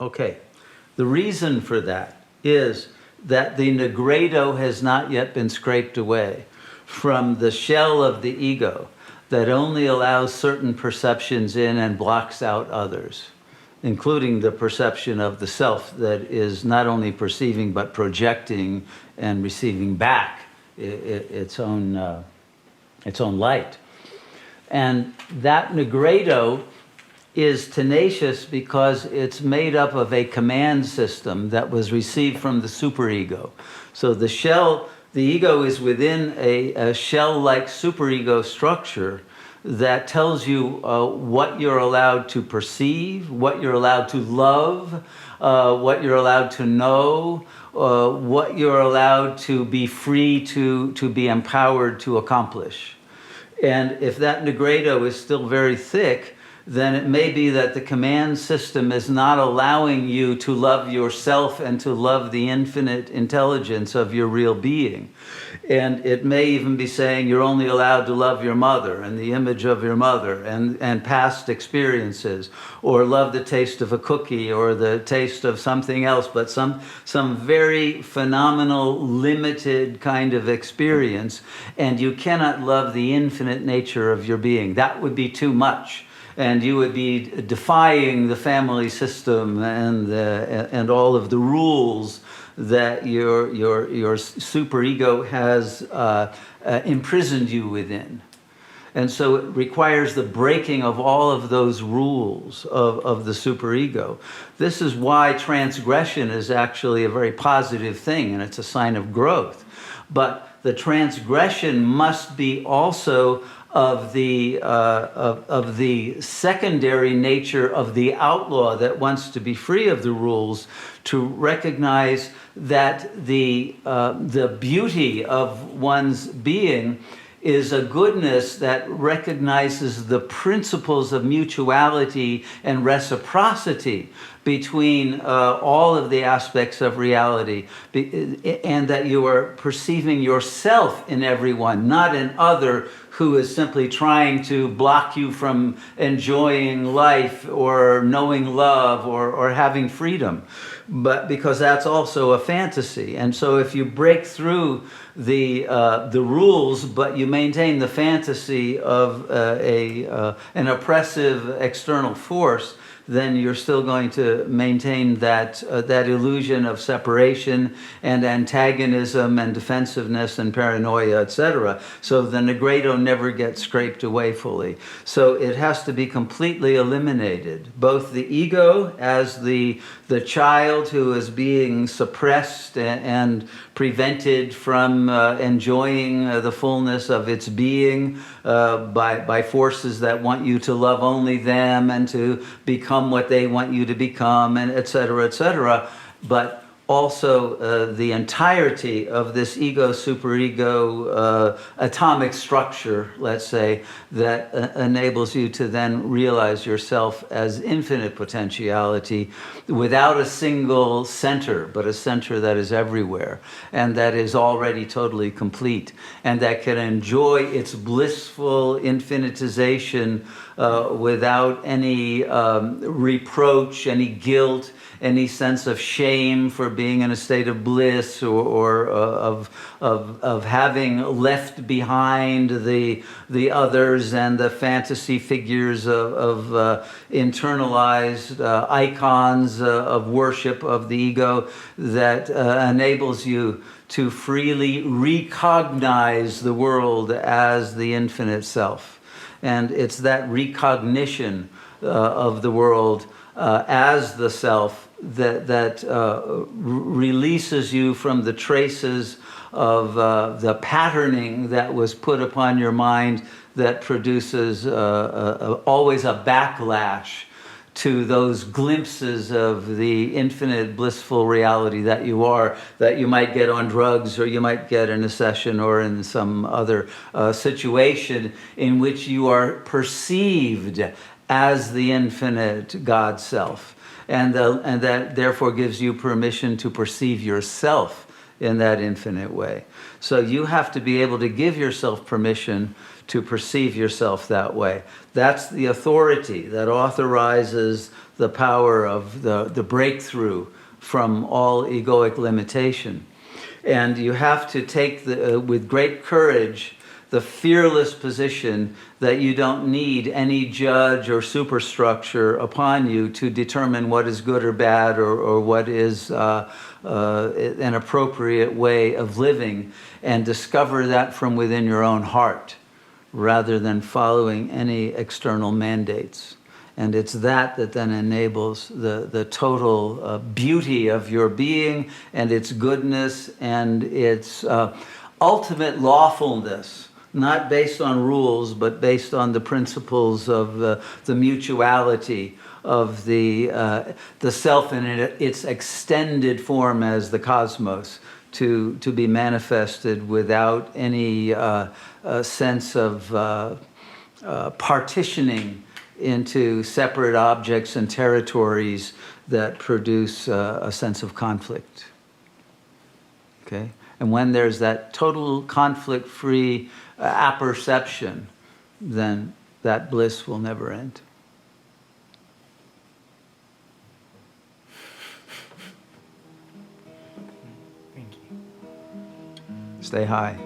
Okay. The reason for that is that the nigredo has not yet been scraped away from the shell of the ego that only allows certain perceptions in and blocks out others, including the perception of the self that is not only perceiving but projecting and receiving back its own light. And that nigredo is tenacious because it's made up of a command system that was received from the superego. So the shell, the ego is within a shell-like superego structure that tells you what you're allowed to perceive, what you're allowed to love, what you're allowed to know, what you're allowed to be free to be empowered to accomplish. And if that nigredo is still very thick, then it may be that the command system is not allowing you to love yourself and to love the infinite intelligence of your real being. And it may even be saying you're only allowed to love your mother and the image of your mother and past experiences, or love the taste of a cookie or the taste of something else, but some very phenomenal, limited kind of experience. And you cannot love the infinite nature of your being. That would be too much. And you would be defying the family system and all of the rules that your superego has imprisoned you within. And so it requires the breaking of all of those rules of the superego. This is why transgression is actually a very positive thing, and it's a sign of growth. But the transgression must be also of the secondary nature of the outlaw that wants to be free of the rules, to recognize that the beauty of one's being is a goodness that recognizes the principles of mutuality and reciprocity between all of the aspects of reality, and that you are perceiving yourself in everyone, not an other who is simply trying to block you from enjoying life or knowing love or having freedom, but because that's also a fantasy. And so if you break through the rules, but you maintain the fantasy of an oppressive external force, then you're still going to maintain that illusion of separation and antagonism and defensiveness and paranoia, etc. So the nigredo never gets scraped away fully. So it has to be completely eliminated. Both the ego as the child who is being suppressed and prevented from enjoying the fullness of its being by forces that want you to love only them and to become what they want you to become, and et cetera, but also the entirety of this ego superego atomic structure, let's say, that enables you to then realize yourself as infinite potentiality without a single center, but a center that is everywhere and that is already totally complete and that can enjoy its blissful infinitization without any reproach, any guilt, any sense of shame for being in a state of bliss, or of having left behind the others and the fantasy figures of internalized icons of worship of the ego that enables you to freely recognize the world as the infinite self. And it's that recognition of the world as the self that releases you from the traces of the patterning that was put upon your mind that produces always a backlash to those glimpses of the infinite blissful reality that you are, that you might get on drugs, or you might get in a session or in some other situation in which you are perceived as the infinite God self. And that therefore gives you permission to perceive yourself in that infinite way. So you have to be able to give yourself permission to perceive yourself that way. That's the authority that authorizes the power of the breakthrough from all egoic limitation. And you have to take, with great courage, the fearless position that you don't need any judge or superstructure upon you to determine what is good or bad, or what is an appropriate way of living, and discover that from within your own heart rather than following any external mandates. And it's that then enables the total beauty of your being and its goodness and its ultimate lawfulness, not based on rules, but based on the principles of the mutuality of the self in its extended form as the cosmos, to be manifested without any sense of partitioning into separate objects and territories that produce a sense of conflict. Okay? And when there's that total conflict-free apperception, then that bliss will never end. Thank you. Stay high.